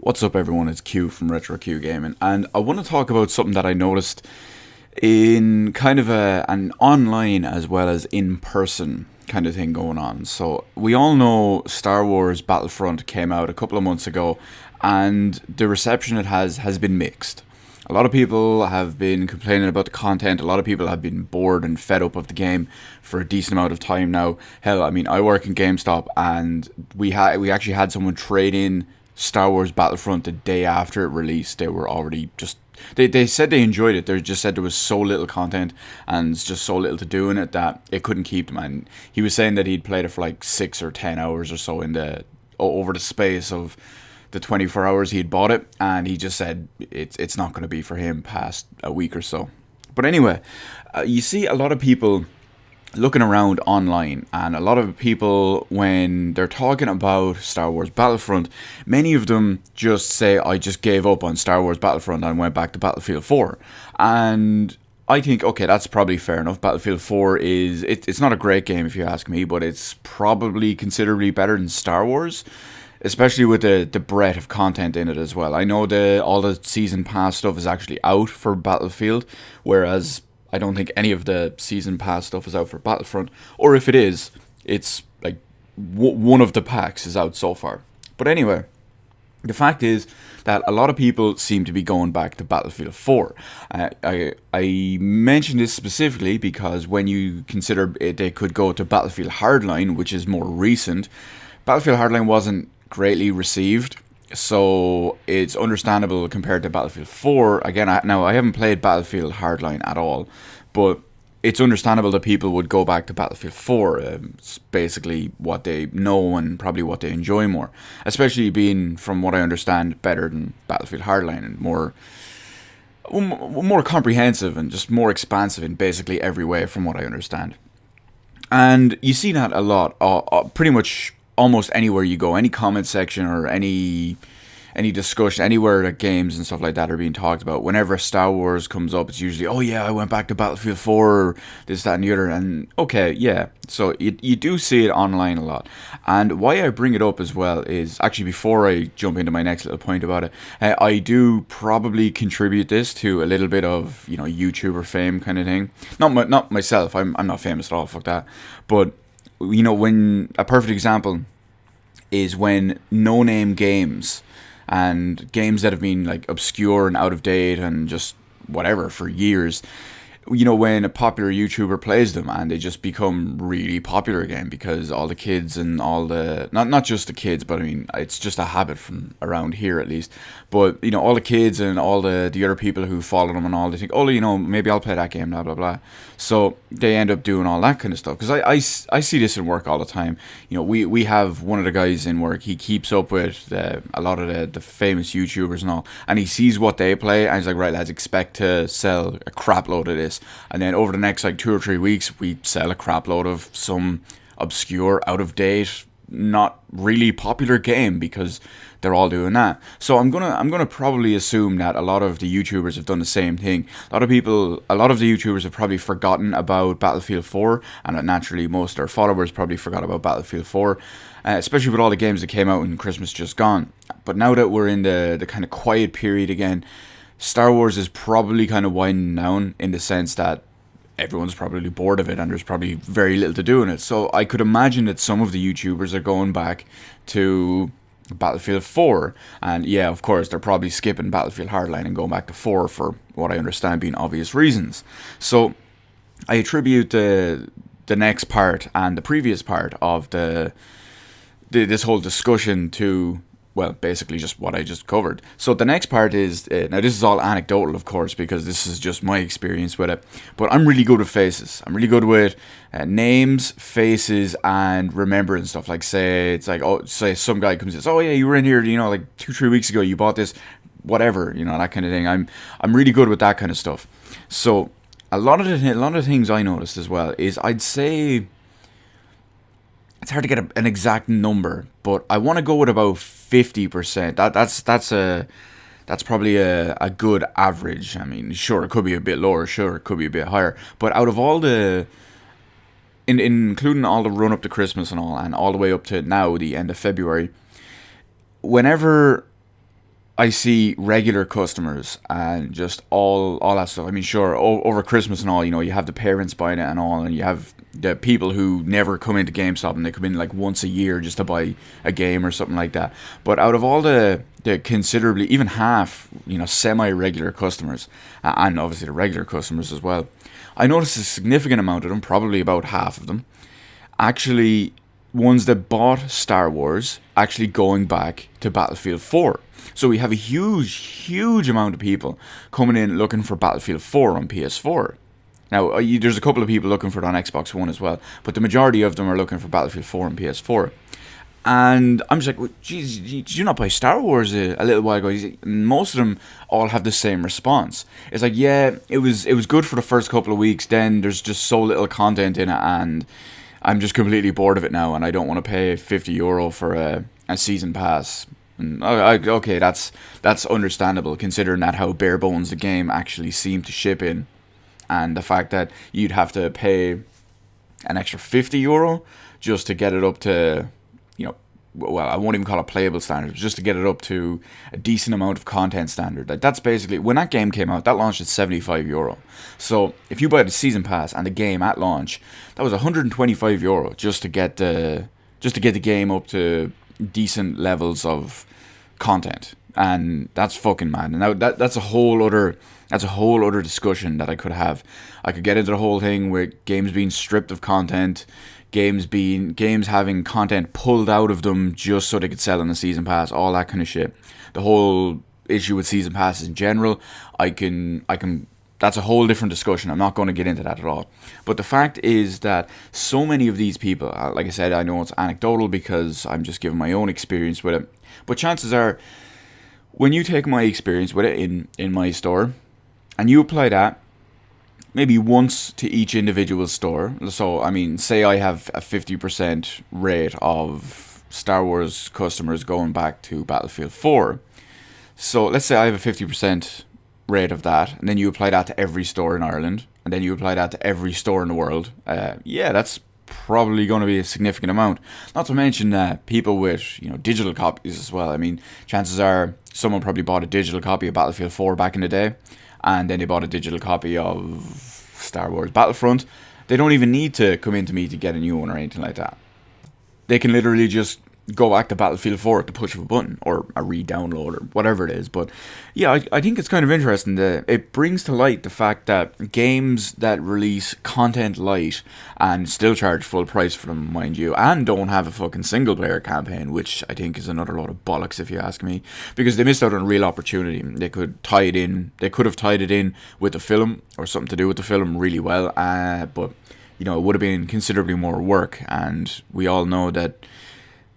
What's up, everyone? It's Q from Retro Q Gaming, and I want to talk about something that I noticed in kind of an online as well as in person kind of thing going on. So we all know Star Wars Battlefront came out a couple of months ago, and the reception it has been mixed. A lot of people have been complaining about the content. A lot of people have been bored and fed up of the game for a decent amount of time now. Hell, I mean, I work in GameStop, and we actually had someone trade in Star Wars Battlefront the day after it released. They were already just they said they enjoyed it. They just said there was so little content and just so little to do in it that it couldn't keep them. And he was saying that he'd played it for like 6 or 10 hours or so in the over the space of the 24 hours he'd bought it, and he just said it's not going to be for him past a week or so. But anyway, you see a lot of people looking around online, and a lot of people, when they're talking about Star Wars Battlefront, many of them just say, I just gave up on Star Wars Battlefront and went back to Battlefield 4. And I think, okay, that's probably fair enough. Battlefield 4 it's not a great game if you ask me, but it's probably considerably better than Star Wars, especially with the breadth of content in it as well. I know all the season pass stuff is actually out for Battlefield, whereas I don't think any of the season pass stuff is out for Battlefront, or if it is, it's like one of the packs is out so far. But anyway, the fact is that a lot of people seem to be going back to Battlefield 4. I mention this specifically because when you consider they could go to Battlefield Hardline, which is more recent, Battlefield Hardline wasn't greatly received, so it's understandable compared to Battlefield 4. Again, I haven't played Battlefield Hardline at all, but it's understandable that people would go back to Battlefield 4. It's basically what they know and probably what they enjoy more, especially being, from what I understand, better than Battlefield Hardline and more comprehensive and just more expansive in basically every way, from what I understand. And you see that a lot, pretty much almost anywhere you go, any comment section or any discussion, anywhere that games and stuff like that are being talked about. Whenever Star Wars comes up, it's usually, oh yeah, I went back to Battlefield 4, or this, that, and the other. And okay, yeah, so you do see it online a lot. And why I bring it up as well is, actually, before I jump into my next little point about it, I do probably contribute this to a little bit of, YouTuber fame kind of thing. Not myself, I'm not famous at all, fuck that. But when a perfect example is when no-name games and games that have been like obscure and out of date and just whatever for years, when a popular YouTuber plays them and they just become really popular again, because all the kids and all the, not just the kids, but I mean, it's just a habit from around here at least, but all the kids and all the other people who follow them and all, they think, oh, maybe I'll play that game, blah blah blah. So they end up doing all that kind of stuff, because I see this in work all the time. We have one of the guys in work, he keeps up with a lot of the famous YouTubers and all, and he sees what they play and he's like, right lads, expect to sell a crap load of this. And then over the next like 2 or 3 weeks, we sell a crap load of some obscure, out of date, not really popular game, because they're all doing that. So I'm gonna probably assume that a lot of the YouTubers have done the same thing. A lot of the YouTubers have probably forgotten about Battlefield 4, and that naturally most of their followers probably forgot about Battlefield 4, especially with all the games that came out when Christmas just gone. But now that we're in the kind of quiet period again, Star Wars is probably kind of winding down, in the sense that everyone's probably bored of it and there's probably very little to do in it. So I could imagine that some of the YouTubers are going back to Battlefield 4. And yeah, of course, they're probably skipping Battlefield Hardline and going back to 4 for what I understand being obvious reasons. So I attribute the next part and the previous part of this whole discussion to, well, basically just what I just covered. So the next part is, now this is all anecdotal, of course, because this is just my experience with it, but I'm really good with faces. I'm really good with names, faces, and remembering stuff. Like, say, it's like, oh, say some guy comes in, oh yeah, you were in here, like 2-3 weeks ago, you bought this, whatever, that kind of thing. I'm really good with that kind of stuff. So a lot of the things I noticed as well is, I'd say, it's hard to get an exact number, but I want to go with about 50%. That's probably a good average. I mean, sure, it could be a bit lower, sure, it could be a bit higher, but out of all including all the run up to Christmas and all the way up to now, the end of February, whenever I see regular customers and just all that stuff. I mean, sure, over Christmas and all, you have the parents buying it and all, and you have the people who never come into GameStop and they come in like once a year just to buy a game or something like that. But out of all the considerably, even half, semi-regular customers, and obviously the regular customers as well, I noticed a significant amount of them, probably about half of them, actually ones that bought Star Wars actually going back to Battlefield 4. So we have a huge amount of people coming in looking for Battlefield 4 on PS4. Now, there's a couple of people looking for it on Xbox One as well, but the majority of them are looking for Battlefield 4 on PS4. And I'm just like, well, geez, did you not buy Star Wars a little while ago? Most of them all have the same response. It's like, yeah, it was good for the first couple of weeks, then there's just so little content in it, and I'm just completely bored of it now, and I don't want to pay €50 for a season pass. And okay, that's understandable, considering that how bare bones the game actually seemed to ship in, and the fact that you'd have to pay an extra €50 just to get it up to, well, I won't even call it playable standards, just to get it up to a decent amount of content standard. Like, that's basically, when that game came out, that launched at €75. So if you buy the season pass and the game at launch, that was €125 just to get the game up to decent levels of content. And that's fucking mad. And now that's a whole other discussion that I could have. I could get into the whole thing with games being stripped of content, games having content pulled out of them just so they could sell on the season pass, all that kind of shit. The whole issue with season passes in general, I can that's a whole different discussion. I'm not going to get into that at all. But the fact is that so many of these people, like I said, I know it's anecdotal because I'm just giving my own experience with it, but chances are, when you take my experience with it in my store and you apply that maybe once to each individual store. So, I mean, say I have a 50% rate of Star Wars customers going back to Battlefield 4. So let's say I have a 50% rate of that, and then you apply that to every store in Ireland, and then you apply that to every store in the world. Yeah, that's probably going to be a significant amount. Not to mention people with digital copies as well. I mean, chances are someone probably bought a digital copy of Battlefield 4 back in the day, and then they bought a digital copy of Star Wars Battlefront. They don't even need to come into me to get a new one or anything like that. They can literally just go back to Battlefield 4 at the push of a button, or a re-download, or whatever it is. But yeah, I think it's kind of interesting that it brings to light the fact that games that release content light and still charge full price for them, mind you, and don't have a fucking single player campaign, which I think is another load of bollocks if you ask me, because they missed out on a real opportunity. They could have tied it in with the film, or something to do with the film really well, but it would have been considerably more work, and we all know that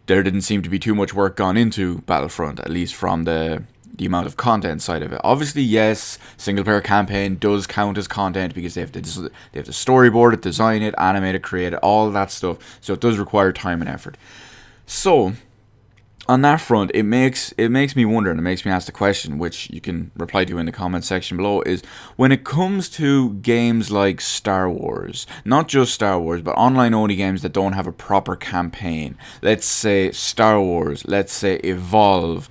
there didn't seem to be too much work gone into Battlefront, at least from the amount of content side of it. Obviously, yes, single player campaign does count as content because they have to storyboard it, design it, animate it, create it, all that stuff. So it does require time and effort. So on that front, it makes me wonder, and it makes me ask the question, which you can reply to in the comment section below, is when it comes to games like Star Wars, not just Star Wars, but online only games that don't have a proper campaign, let's say Star Wars, let's say Evolve.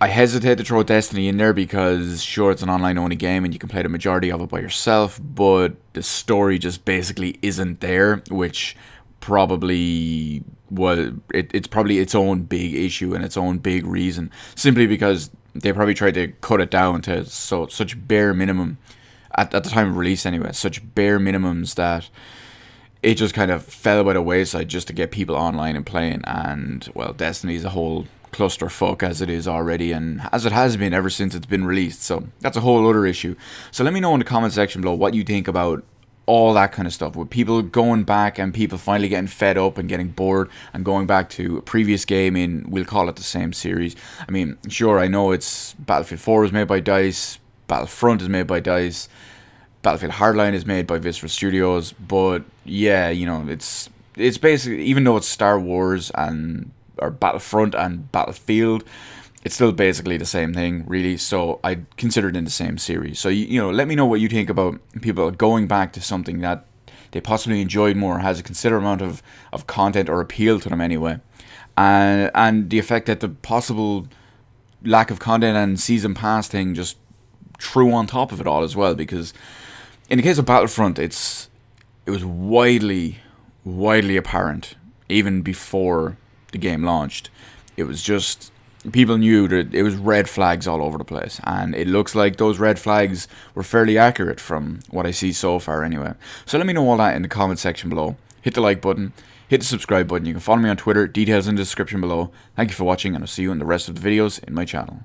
I hesitate to throw Destiny in there because sure, it's an online only game and you can play the majority of it by yourself, but the story just basically isn't there, which probably it's probably its own big issue and its own big reason, simply because they probably tried to cut it down to such bare minimum at the time of release anyway, such bare minimums that it just kind of fell by the wayside just to get people online and playing. And well, Destiny is a whole clusterfuck as it is already, and as it has been ever since it's been released, so that's a whole other issue. So let me know in the comment section below what you think about all that kind of stuff, with people going back and people finally getting fed up and getting bored and going back to a previous game in, we'll call it the same series. I mean, sure, I know it's Battlefield 4 is made by DICE, Battlefront is made by DICE, Battlefield Hardline is made by Visceral Studios, but yeah, it's basically, even though it's Star Wars or Battlefront and Battlefield, it's still basically the same thing, really. So I consider it in the same series. So let me know what you think about people going back to something that they possibly enjoyed more, has a considerable amount of content or appeal to them anyway, and the effect that the possible lack of content and season pass thing just threw on top of it all as well. Because in the case of Battlefront, it was widely apparent even before the game launched. It was just, people knew that it was red flags all over the place, and it looks like those red flags were fairly accurate from what I see so far anyway. So let me know all that in the comment section below. Hit the like button, hit the subscribe button. You can follow me on Twitter, details in the description below. Thank you for watching, and I'll see you in the rest of the videos in my channel.